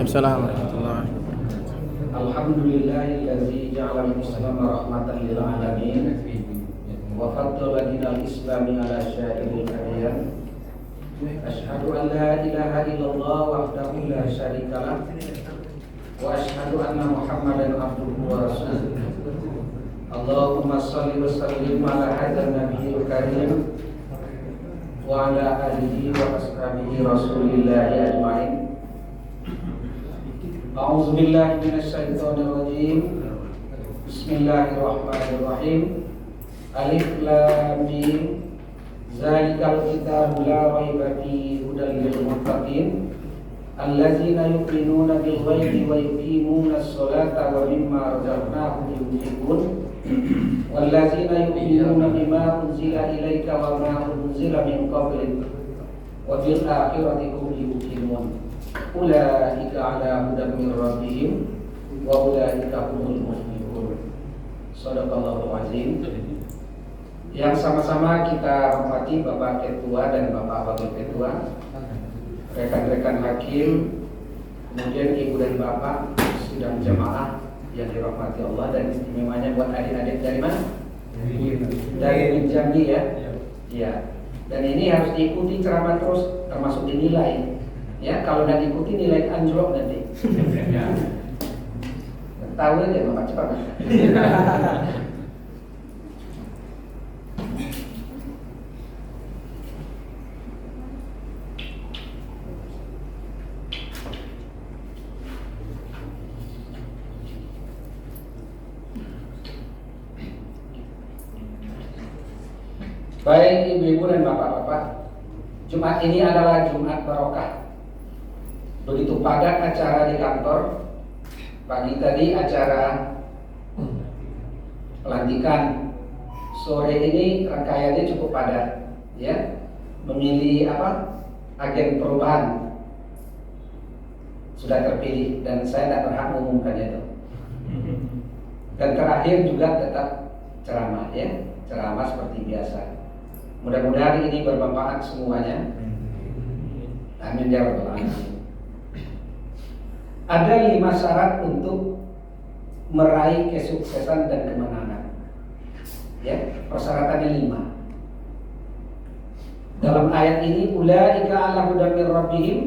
Waalaikumsalam warahmatullahi wabarakatuh. Alhamdulillahilladzi ja'ala al-Islam rahmatan lil alamin wa faddala dinal Islami ala sya'iril adyan. Asyhadu an la ilaha illallah wahdahu la syarika lah wa asyhadu anna Muhammadan abduhu wa rasuluh. Allahumma shalli wa sallim ala hadzal nabiyil karim wa ala alihi wa ashabihi rasulillahi ajmain. A'udzu billahi minasyaitonir rajim. Bismillahirrahmanirrahim. Alif lam mim. Zalikal kitabu la raiba fihi hudal lil muttaqin allazina yu'minuna bil ghaibi wa yuqimuna as-salata wa mimma razaqnahum yunfiqun wallazina yu'minuna bima unzila ilaika wa ma unzila min qablik wa bil akhirati hum yuqinun. Ulaika ala hudan min rabbihim wa ulaika humul muflihun. Shadaqallahu azim. Yang sama-sama kita hormati Bapak Ketua dan Bapak Wakil Ketua, rekan-rekan hakim, kemudian Ibu dan Bapak sidang jamaah yang dirahmati Allah, dan istimewanya buat adik-adik dari mana? Dari Jambi ya. Iya. Dan ini harus diikuti ceramah terus, termasuk dinilai. Ya, kalau tidak diikuti nilai anjlok nanti. Tahu aja Bapak cepat. Baik ibu-ibu dan bapak-bapak, Jumat ini adalah Jumat barokah. Begitu padat acara di kantor. Pagi tadi acara pelantikan, sore ini rangkaiannya cukup padat, ya. Memilih agen perubahan sudah terpilih, dan saya tidak berhak mengumumkannya itu. Dan terakhir juga tetap ceramah, ya, ceramah seperti biasa. Mudah-mudahan ini bermanfaat semuanya. Amin ya rabbal alamin. Ada 5 syarat untuk meraih kesuksesan dan kemenangan. Ya, persyaratannya 5. Dalam ayat ini, ulaika ala hudan min rabbihim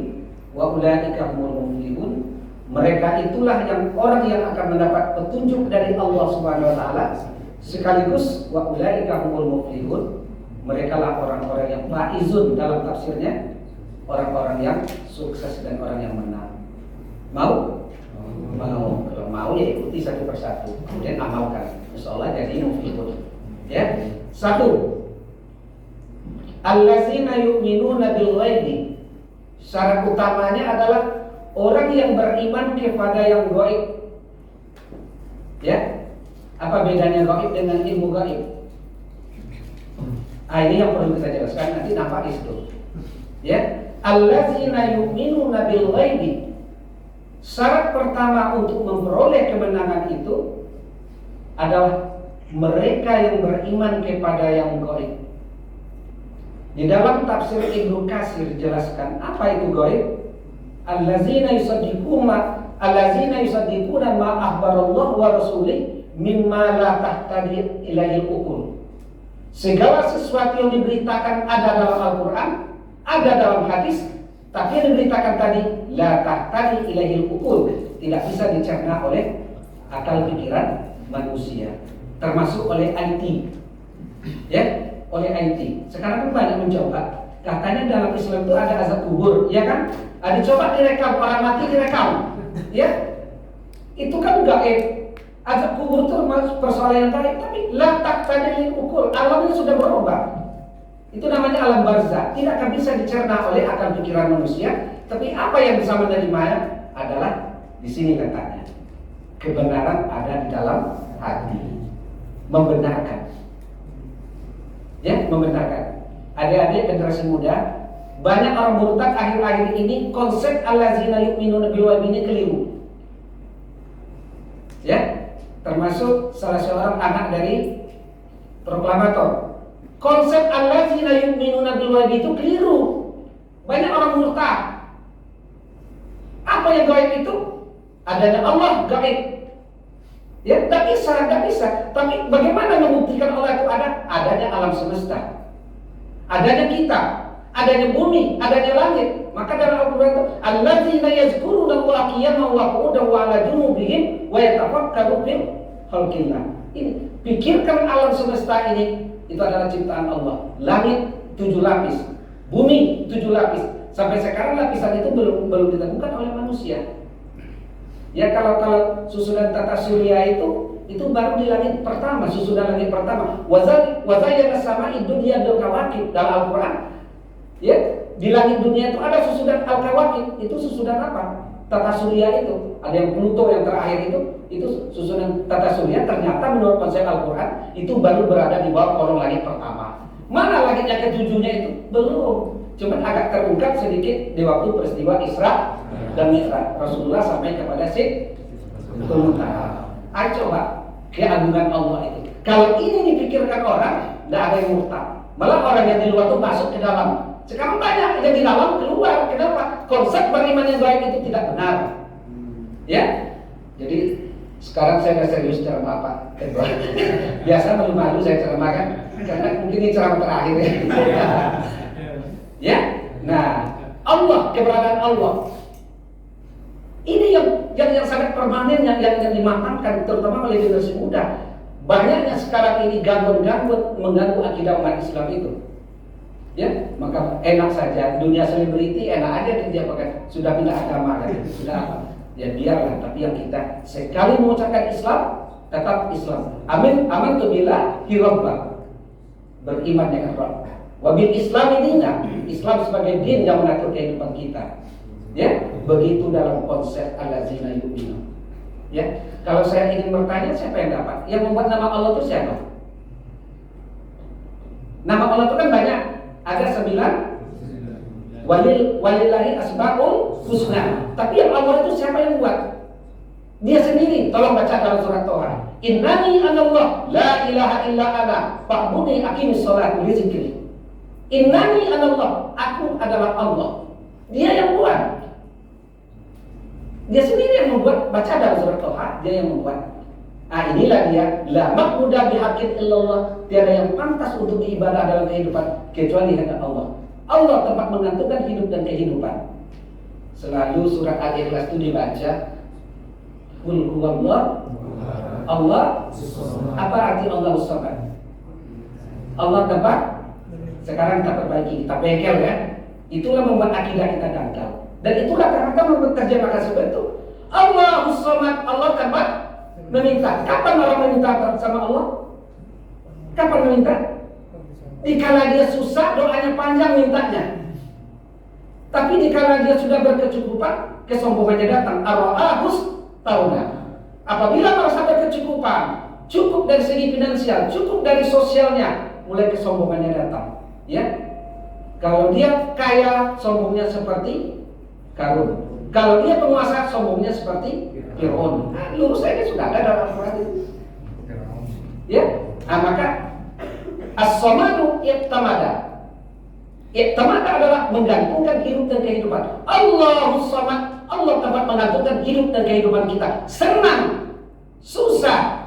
wa ulaika humul muflihun. Mereka itulah yang orang yang akan mendapat petunjuk dari Allah Subhanahu wa taala, sekaligus wa ulaika humul muflihun. Mereka lah orang-orang yang faizun, dalam tafsirnya orang-orang yang sukses dan orang yang menang. Mau? Mau. Kalau mau ya ikuti satu persatu, kemudian amalkan. Insyaallah jadi muflihun. Ya. 1. Allazina yu'minuna bil ghaibi. Syarat utamanya adalah orang yang beriman kepada yang gaib. Ya. Apa bedanya gaib dengan ilmu gaib? Ini yang perlu kita jelaskan, nanti nampak di situ. Ya, allazina yu'minuna bil ghaibi. Syarat pertama untuk memperoleh kemenangan itu adalah mereka yang beriman kepada yang gaib. Di dalam tafsir Ibnu Katsir jelaskan apa itu gaib. Allazina yusaddiquna ma akhbarallahu wa rasulih mimma la tahtadi ilaihi uqul. Segala sesuatu yang diberitakan ada dalam Al-Quran, ada dalam hadis, tapi yang diberitakan tadi la tahtadi ilaihil uqul, tidak bisa dicerna oleh akal pikiran manusia, termasuk oleh IT. Ya, oleh IT. Sekarang kan banyak mencoba. Katanya dalam Islam itu ada azab kubur, ya kan? Ada coba direkam, orang mati direkam. Ya. Itu kan gaib. Azab kubur itu persoalan yang baik, tapi la taqtadil uqul, alamnya sudah berubah. Itu namanya alam barzakh, tidak akan bisa dicerna oleh akal pikiran manusia. Tapi apa yang bisa menerimanya adalah di sini katanya, kebenaran ada di dalam hati, membenarkan. Ya, membenarkan. Adik-adik generasi muda, banyak orang murtad akhir-akhir ini konsep allazina yu'minuna bil ghaibi ini keliru. Ya. Termasuk salah seorang anak dari proklamator. Konsep allazina yu'minuna bil ghaibi itu keliru. Banyak orang murtad. Apa Apa yang gaib itu? Adanya Allah gaib. Ya, tidak bisa. Tapi bagaimana membuktikan Allah itu ada? Adanya alam semesta, adanya kita, adanya bumi, adanya langit. Maka dalam Al-Quran itu, alladzina yazkuruna Allaha qiyaman wa qu'udan wa 'ala junubihim wa yatafakkaruna fil khalqillah. Ini, pikirkan alam semesta ini, itu adalah ciptaan Allah. Langit 7 lapis, bumi 7 lapis. Sampai sekarang lapisan itu belum ditemukan oleh manusia. Ya, kalau susunan tata surya itu baru di langit pertama, susunan langit pertama. Wazayyana sama'i dunya bil kawakib dalam Al-Qur'an. Ya, di langit dunia itu ada susunan al-kawakib. Itu susunan apa? Tata surya itu. Ada yang Pluto yang terakhir itu susunan tata surya. Ternyata menurut konsep Al-Qur'an itu baru berada di bawah kolong langit pertama. Mana langit yang ketujuhnya itu? Belum. Cuma agak terungkap sedikit di waktu peristiwa Isra dan Mi'raj. Rasulullah sampai kepada Sidratul Muntaha. Ayo coba keagungan Allah itu. Kalau ini dipikirkan orang, tidak ada yang murtad. Malah orang yang di luar itu masuk ke dalam. Sekarang banyak yang di dalam keluar. Kenapa? Konsep beriman yang baik itu tidak benar. Ya. Jadi sekarang saya nggak serius ceramah Pak Ketua. Biasa malu-malu saya ceramahkan karena mungkin ini ceramah terakhir ya. Ya, nah Allah, keberadaan Allah ini yang sangat permanen, yang dimatangkan terutama oleh generasi muda. Banyaknya sekarang ini gangguan-gangguan mengganggu akidah umat Islam itu. Ya, maka enak saja dunia selebriti, enak aja dia pakai sudah pindah agama kan, sudah apa? Ya biarlah, tapi yang kita sekali mengucapkan Islam tetap Islam. Amin, aman tu bila hirabba, beriman dengan Rabb. Wabil Islam ini Islam sebagai din yang mengatur kehidupan kita. Ya, begitu dalam konsep allazina yu'minu. Ya, kalau saya ingin bertanya siapa yang dapat? Yang membuat nama Allah itu siapa? Nama Allah itu kan banyak. Ada 9. Walillahi asmaul husna. Tapi yang Allah itu siapa yang buat? Dia sendiri. Tolong baca dalam surat Toha. Innani anallah la ilaha illa ana fa'budni aqimis shalah li dzikri. Innani anallah, aku adalah Allah. Dia yang buat. Dia sendiri yang membuat. Baca dalam surat Toha, dia yang membuat. Inilah dia, la ma'budu bihaqqin illallah. Tiada yang pantas untuk diibadah dalam kehidupan kecuali hanya Allah. Allah tempat menggantungkan hidup dan kehidupan. Selalu surat Al-Ikhlas itu dibaca. Qul huwallah. Allah. Apa arti Allah Samad? Allah tempat. Sekarang kita perbaiki, kita bengkel ya. Itulah membuat akidah kita dangkal. Dan itulah karena kita menerjemahkan seperti itu. Allahus Samad, Allah tempat meminta. Kapan orang meminta sama Allah? Kapan meminta? Dikala dia susah, doanya panjang mintanya. Tapi dikala dia sudah berkecukupan, kesombongannya datang. Ar-ra'ahus tauna. Apabila merasa berkecukupan, cukup dari segi finansial, cukup dari sosialnya, mulai kesombongannya datang. Ya, kalau dia kaya, sombongnya seperti Qarun. Kalau dia penguasa, sombongnya seperti Fir'aun. Lurus saja sudah ada dalam Al-Quran itu. Ya, maka as-samadu i'tamada. I'tamada adalah menggantungkan hidup dan kehidupan. Allahus samad, Allah dapat menggantungkan hidup dan kehidupan kita. Senang, susah,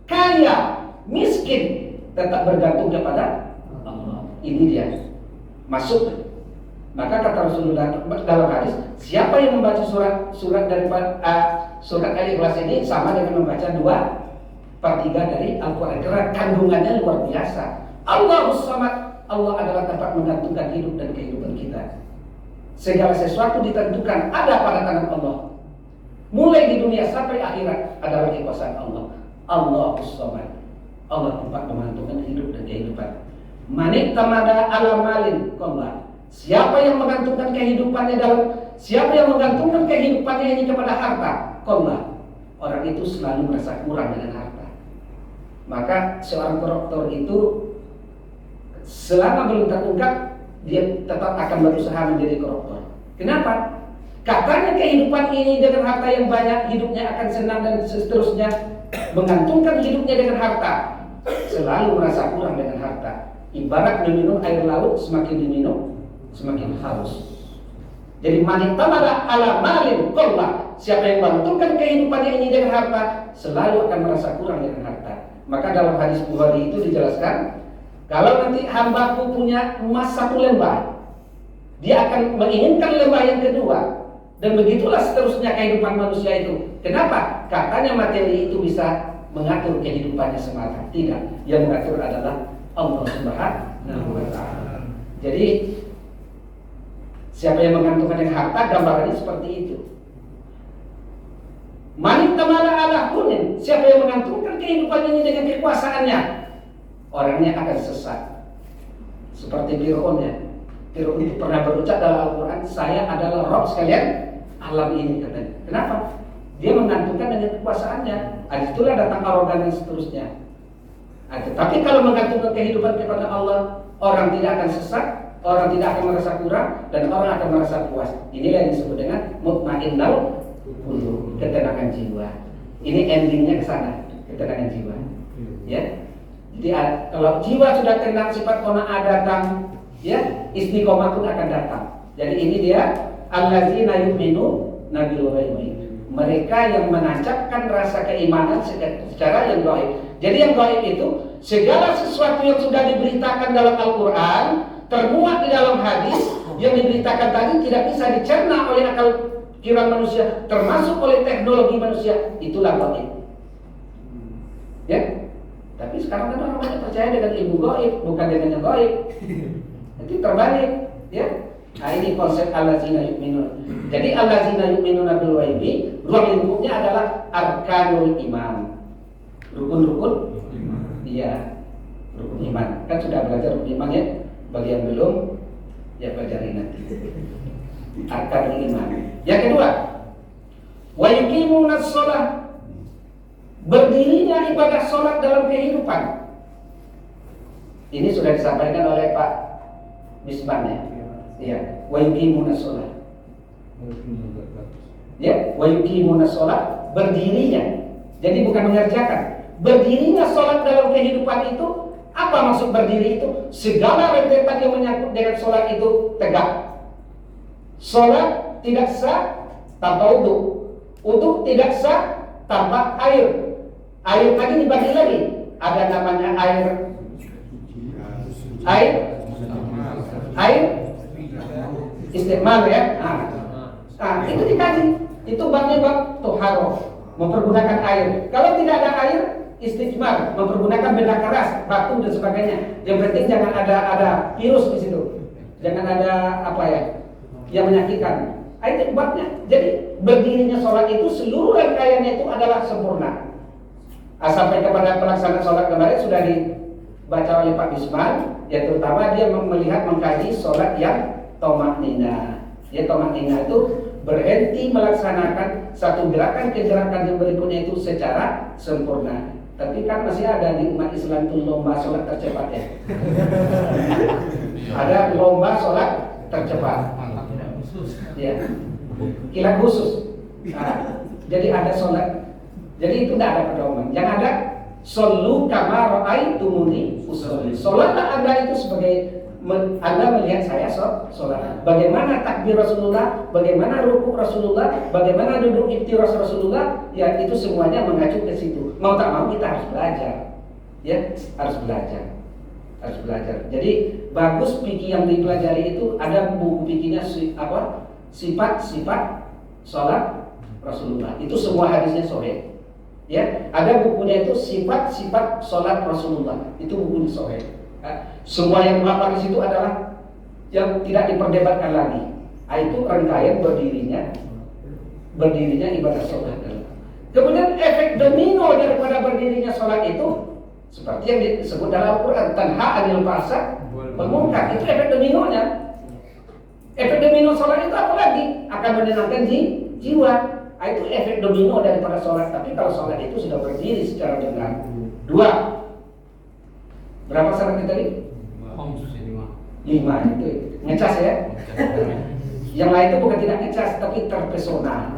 kaya, miskin, tetap bergantung kepada Allah. Ini dia. Masuk. Maka kata Rasulullah dalam hadis, siapa yang membaca surat daripada surat Al-Ikhlas ini sama dengan membaca 2/3 dari Al-Quran. Karena kandungannya luar biasa. Allahus samad, Allah adalah tempat menggantungkan hidup dan kehidupan kita. Segala sesuatu ditentukan ada pada tangan Allah. Mulai di dunia sampai akhirat adalah kekuasaan Allah. Allahus samad, Allah tempat menggantungkan hidup dan kehidupan. Manik tamada ala malin qalla. Siapa yang menggantungkan kehidupannya siapa yang menggantungkan kehidupannya ini kepada harta, qalla. Orang itu selalu merasa kurang dengan harta. Maka seorang koruptor itu selama belum terungkap, dia tetap akan berusaha menjadi koruptor. Kenapa? Katanya kehidupan ini dengan harta yang banyak, hidupnya akan senang dan seterusnya. Menggantungkan hidupnya dengan harta, selalu merasa kurang dengan harta. Ibarat meminum air laut, semakin diminum semakin haus. Jadi manitamala ala malin qalla, siapa yang menentukan kehidupannya ini dengan harta, selalu akan merasa kurang dengan harta. Maka dalam hadis Bukhari itu dijelaskan, kalau nanti hambaku punya emas 1 lembar, dia akan menginginkan lembar yang kedua, dan begitulah seterusnya kehidupan manusia itu. Kenapa? Katanya materi itu bisa mengatur kehidupannya semata. Tidak, yang mengatur adalah Allah Subhanahu wa Ta'ala. Jadi siapa yang menggantungkan dengan harta, gambarannya seperti itu. Manik tamala ala kunin, siapa yang menggantungkan kehidupan ini dengan kekuasaannya, orangnya akan sesat. Seperti Fir'aun ya. Fir'aun itu pernah berucap dalam Al-Quran, saya adalah Rabb sekalian alam ini, katanya. Kenapa? Dia menggantungkan dengan kekuasaannya. Itulah datang arogan dan seterusnya. Tapi kalau menggantungkan kehidupan kepada Allah, orang tidak akan sesat, orang tidak akan merasa kurang, dan orang akan merasa puas. Inilah yang disebut dengan mutmainnal qulub, ketenangan jiwa. Ini endingnya ke sana, ketenangan jiwa. Ya. Jadi kalau jiwa sudah tenang, sifat qanaah datang, ya, istiqomah pun akan datang. Jadi ini dia allazina yu'minuna bil ghaibi. Mereka yang menancapkan rasa keimanan secara yang gaib. Jadi yang gaib itu segala sesuatu yang sudah diberitakan dalam Al-Quran, termuat di dalam hadis, yang diberitakan tadi tidak bisa dicerna oleh akal pikiran manusia, termasuk oleh teknologi manusia. Itulah gaib. Ya. Tapi sekarang kan orang banyak percaya dengan ilmu gaib, bukan dengan yang gaib. Itu terbalik, ya. Nah ini konsep allazina yu'minun. Jadi allazina yu'minuna bil ghaibi, ruang lingkupnya adalah arkanul iman. Rukun-rukun iman. Iya. Rukun iman. Kan sudah belajar rukun iman ya. Bagi yang belum, ya pelajari nanti. Arkanul iman. Yang kedua, wa yuqimunas shalah. Berdirinya ibadah sholat dalam kehidupan. Ini sudah disampaikan oleh Pak Bisman ya. Ya, wa yuqimunas shalah. Ya, wa yuqimunas shalah, berdirinya. Jadi bukan mengerjakan. Berdirinya sholat dalam kehidupan itu, apa maksud berdiri itu? Segala rentetan yang menyangkut dengan sholat itu tegak. Sholat tidak sah tanpa wudu. Wudu tidak sah tanpa air. Air tadi dibagi lagi. Ada namanya air istiqmal ya. Itu dikaji. Itu babnya bab toharo, mempergunakan air. Kalau tidak ada air, istiqmal, mempergunakan benda keras, batu dan sebagainya. Yang penting jangan ada virus di situ. Jangan ada apa ya yang menyakitkan. Itu babnya. Jadi berdirinya sholat itu seluruh rangkaiannya itu adalah sempurna. Sampai kepada pelaksanaan sholat kemarin sudah dibaca oleh Pak Bisman, ya terutama dia melihat mengkaji sholat yang tomaknina. Ya tomaknina itu berhenti melaksanakan satu gerakan ke gerakan yang berikutnya itu secara sempurna. Tapi kan masih ada di umat Islam itu lomba sholat tercepat ya. Ada lomba sholat tercepat. Ya, kilat khusus. Jadi ada sholat. Jadi itu tidak ada pedoman. Yang ada shollu kama ra'aitumuni usolli. Sholatlah Anda itu sebagai Anda melihat saya sholat. Bagaimana takbir Rasulullah, bagaimana rukuk Rasulullah, bagaimana duduk iftiras Rasulullah, ya itu semuanya mengacu ke situ. Mau tak mau kita harus belajar. Ya, harus belajar. Harus belajar. Jadi bagus fikih yang dipelajari itu ada buku fikihnya sifat-sifat sholat Rasulullah. Itu semua hadisnya sahih. Ya, ada bukunya itu sifat-sifat sholat Rasulullah. Itu bukunya sahih. Semua yang apa di situ adalah yang tidak diperdebatkan lagi. Itu rangkaian berdirinya ibadah sholat. Kemudian efek domino daripada berdirinya sholat itu seperti yang disebut dalam Al-Quran, tanha anil fahsya wal munkar. Itu efek dominonya. Efek domino sholat itu apa lagi? Akan menenangkan jiwa. Itu efek domino daripada sholat. Tapi kalau sholat itu sudah berdiri secara benar. 2. Berapa syaratnya tadi? 5 itu ngecas ya. Yang lain itu bukan tidak ngecas, tapi terpesona.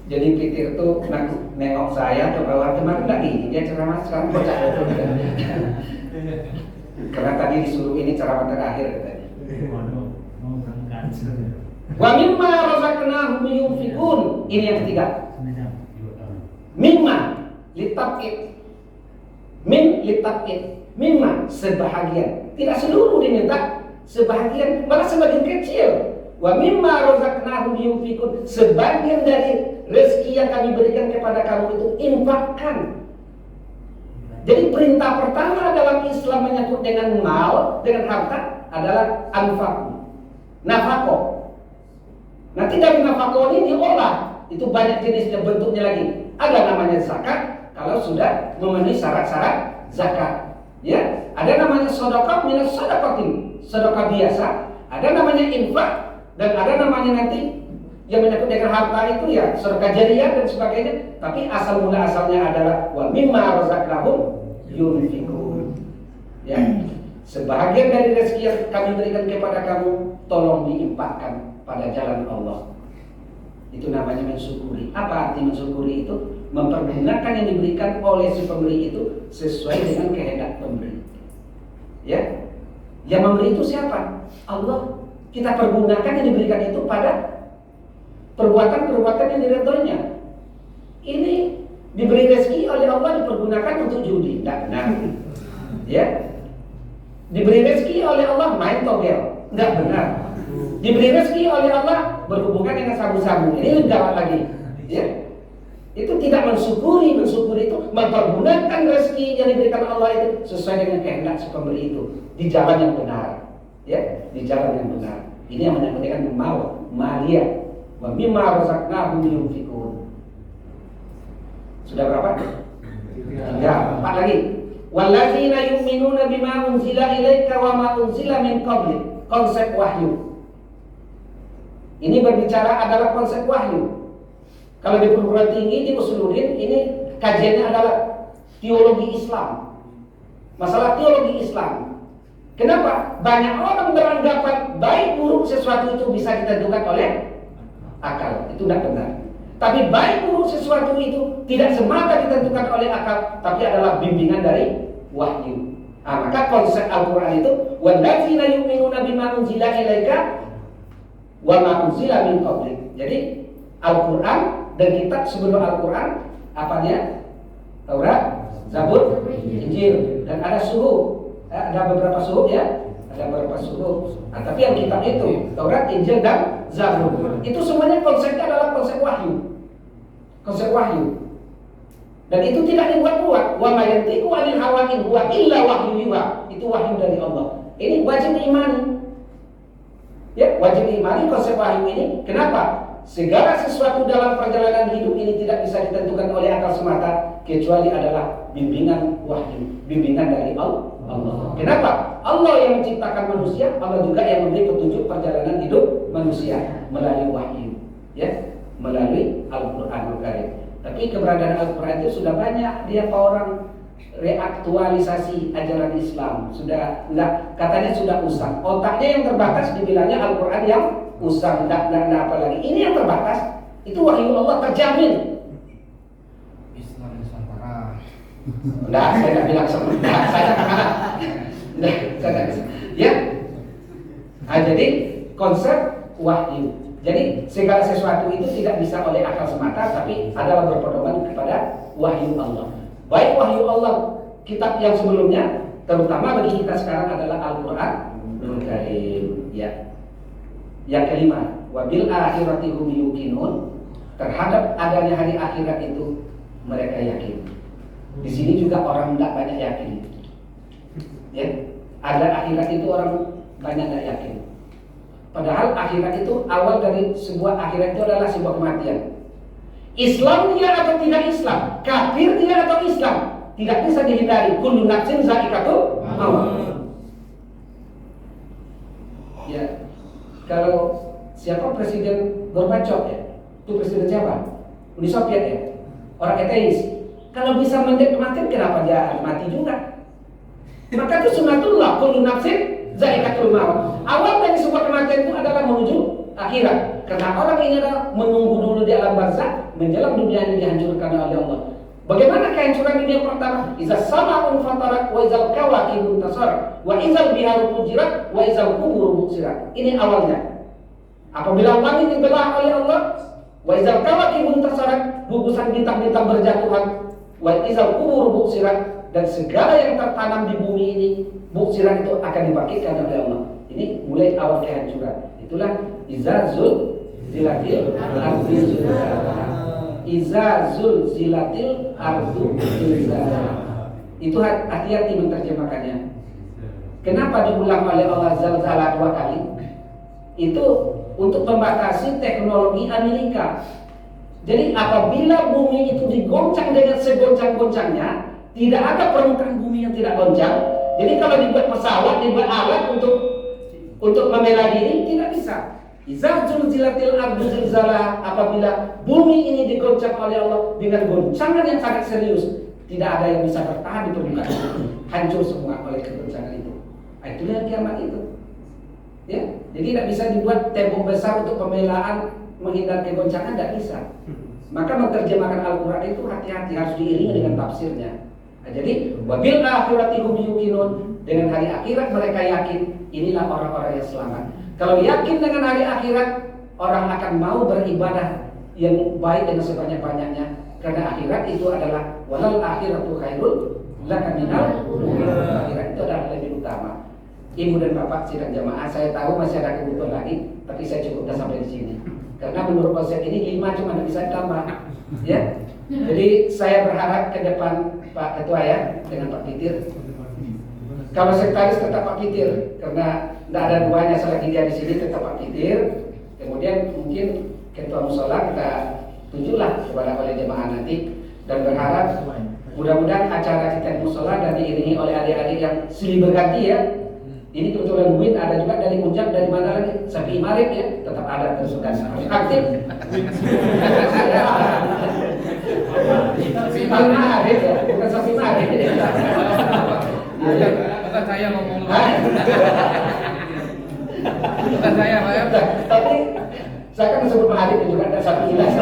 Jadi Peter tuh nengok saya ke bawah, kemarin lagi dia ceramah sekarang bocah. Karena tadi disuruh ini ceramah terakhir katanya. Waduh, mau berangkat. Wa mimma razaqnahum yunfiqun. Ini yang ketiga. Mimma litab'id. Min litab'id. Mimma sebahagian. Tidak seluruh diminta, sebahagian, malah sebagian kecil. Wa mimma razaqnahum yunfiqun. Sebagian dari rezeki yang kami berikan kepada kamu itu infakkan. Jadi perintah pertama dalam Islam menyangkut dengan mal, dengan harta adalah anfaq, nafako. Nanti dari nafako ini diolah, itu banyak jenisnya, bentuknya lagi. Ada namanya zakat kalau sudah memenuhi syarat-syarat zakat. Ya, ada namanya sedekah minus sedekatin, sedekah biasa. Ada namanya infak dan ada namanya nanti yang menyangkut dengan harta itu ya sedekah jariyah dan sebagainya. Tapi asal mula asalnya adalah wa mimma razaqnahum yunfiqun. Ya, sebahagian dari rezeki yang kami berikan kepada kamu tolong diinfakkan pada jalan Allah. Itu namanya mensyukuri. Apa arti mensyukuri itu? Mempergunakan yang diberikan oleh si pemberi itu sesuai dengan kehendak pemberi. Ya, yang memberi itu siapa? Allah. Kita pergunakan yang diberikan itu pada perbuatan-perbuatan yang diridhoinya. Ini diberi rezeki oleh Allah dipergunakan untuk judi, tidak benar. Ya, diberi rezeki oleh Allah main togel, tidak benar. Diberi rezeki oleh Allah berhubungan dengan sabu-sabu, ini lebih gawat lagi. Ya, itu tidak mensyukuri. Mensyukuri itu mempergunakan rezeki yang diberikan Allah itu sesuai dengan kehendak si pemberi itu di jalan yang benar. Ya, di jalan yang benar. Ini yang menyangkut mau maliyah. Wa mimma razaqnahum yunfiqun. Sudah berapa? 3, 4 lagi. Wallazina yu'minuna bima unzila ilaika wa ma unzila min qablik. Konsep wahyu. Ini berbicara adalah konsep wahyu. Kalau di perguruan tinggi di Usuluddin ini kajiannya adalah teologi Islam. Masalah teologi Islam. Kenapa? Banyak orang beranggapan baik buruk sesuatu itu bisa ditentukan oleh akal. Itu tidak benar. Tapi baik buruk sesuatu itu tidak semata ditentukan oleh akal, tapi adalah bimbingan dari wahyu. Maka konsep Al-Quran itu wallazina yu'minuna bima unzila ilaika wa ma unzila min qablik. Jadi Al-Quran dan kitab sebelum Al-Quran apa dia? Taurat, Zabur, Injil, dan ada suhuf. Ada beberapa suhuf ya. Ada beberapa suhuf. Tapi yang kitab itu Taurat, Injil, dan Zabur. Itu semuanya konsepnya adalah konsep wahyu. Konsep wahyu. Dan itu tidak dibuat-buat. Wa ma yantiqu 'anil hawa in huwa illa wahyu yuha. Itu wahyu dari Allah. Ini wajib diimani. Ya, wajib diimani konsep wahyu ini. Kenapa? Segala sesuatu dalam perjalanan hidup ini tidak bisa ditentukan oleh akal semata kecuali adalah bimbingan wahyu, bimbingan dari Allah. Kenapa? Allah yang menciptakan manusia, Allah juga yang memberi petunjuk perjalanan hidup manusia melalui wahyu, ya, melalui Al-Qur'anul Karim. Tapi keberadaan Al-Qur'an itu sudah banyak dia orang reaktualisasi ajaran Islam. Sudah enggak, katanya sudah usang. Otaknya yang terbatas dibilangnya Al-Qur'an yang usang, enggak apa lagi. Ini yang terbatas. Itu wahyu Allah terjamin. Islam Nusantara. Enggak, saya enggak bilang sebentar. Saya ya. Jadi konsep wahyu. Jadi segala sesuatu itu tidak bisa oleh akal semata, tapi adalah berpedoman kepada wahyu Allah. Baik wahyu Allah kitab yang sebelumnya, terutama bagi kita sekarang adalah Al-Qur'anul Karim. Ya. Yang kelima, wabil akhirati hum yuqinun. Terhadap adanya hari akhirat itu mereka yakin. Di sini juga orang tidak banyak yakin. Ya, ada akhirat itu orang banyak tidak yakin. Padahal akhirat itu awal dari sebuah akhirat itu adalah sebuah kematian. Islam dia atau tidak Islam, kafir dia atau Islam, tidak bisa dihindari. Kullu nafsin za'iqatul maut. Ya, kalau siapa presiden Gorbachev ya, itu presiden siapa? Uni Soviet ya, orang ateis. Kalau bisa mendek kematian, kenapa dia mati juga? Maka itu sunnatullah, kullu nafsin za'iqatul maut. Awal dari sebuah kematian itu adalah menuju akhirat. Karena orang ini adalah menunggu dulu di alam barzakh menjelang dunia ini dihancurkan oleh Allah. Bagaimana kehancuran dunia pertama? Iza sama'un fatarat wa izal kawakibun tasar wa izal biharu fujirat wa izal kuburu buksirat. Ini awalnya. Apabila langit dibelah oleh Allah, wa izal kawakibun tasarat, gugusan bintang-bintang berjatuhan, wa izal kuburu buksirat, dan segala yang tertanam di bumi ini, buksirat itu akan dibangkitkan oleh Allah. Ini mulai awal kehancuran. Itulah iza zilatil ardu zilzalaha. Iza zilatil ardu zilzalaha. Itu hati-hati menerjemahkannya. Kenapa diulang oleh Allah zalzala 2 kali? Itu untuk membatasi teknologi Amerika. Jadi apabila bumi itu digoncang dengan segoncang-goncangnya, tidak ada permukaan bumi yang tidak goncang. Jadi kalau dibuat pesawat, dibuat alat untuk membela diri, tidak bisa. Iza zulzilatil ardu zilzalaha, apabila bumi ini digoncang oleh Allah dengan goncangan yang sangat serius, tidak ada yang bisa bertahan di permukaan bumi, hancur semua oleh kegoncangan itu. Itulah kiamat itu. Ya, jadi tidak bisa dibuat tembok besar untuk pembelaan menghindar kegoncangan, tidak bisa. Maka menerjemahkan Al-Quran itu hati-hati, harus diiringi dengan tafsirnya. Nah, jadi wabil akhirati hum yuqinun, dengan hari akhirat mereka yakin. Inilah orang-orang yang selamat. Kalau yakin dengan hari akhirat, orang akan mau beribadah yang baik dengan sebanyak-banyaknya, karena akhirat itu adalah walal akhiratu khairul laka minal ula. Akhirat itu adalah lebih utama. Ibu dan bapak sidang jamaah, saya tahu masih ada kebutuhan lagi, tapi saya cukupkan sampai di sini. Karena menurut konsep ini 5 cuma bisa tambah, ya. Jadi saya berharap ke depan Pak Ketua ya, dengan Pak Pitir. Kalau sekretaris tetap Pak Pitir, karena tidak ada duanya selagi dia di sini, tetap Pak Pitir. Kemudian mungkin Ketua Musola kita tunjuklah kepada oleh jemaah nanti, dan berharap mudah-mudahan acara kita di Musola dan diiringi oleh adik-adik yang silih berganti ya. Ini kebetulan Win ada juga dari Ujak, dari mana lagi? Sapi Marif ya, tetap ada terus kan aktif. Sapi Marif ya, bukan Sapi Marif. Bukan saya ngomong. Bukan saya, Pak ya. Tapi saya kan disebut Pak Adit juga ada Sapi Ilas.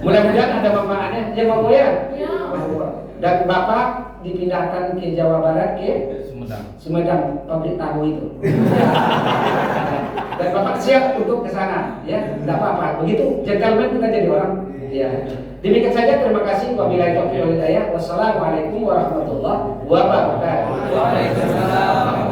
Mudah-mudahan ada manfaatnya. Ya mau ya? Dan Bapak dipindahkan ke Jawa Barat ke Sumedang, pabrik tahu itu. Dan Bapak siap untuk ke sana, ya, tidak apa-apa. Begitu gentleman kita jadi orang. Ya. Demikian saja, terima kasih. Wabillahi taufiq wal hidayah. Wassalamualaikum warahmatullahi wabarakatuh. Waalaikumsalam.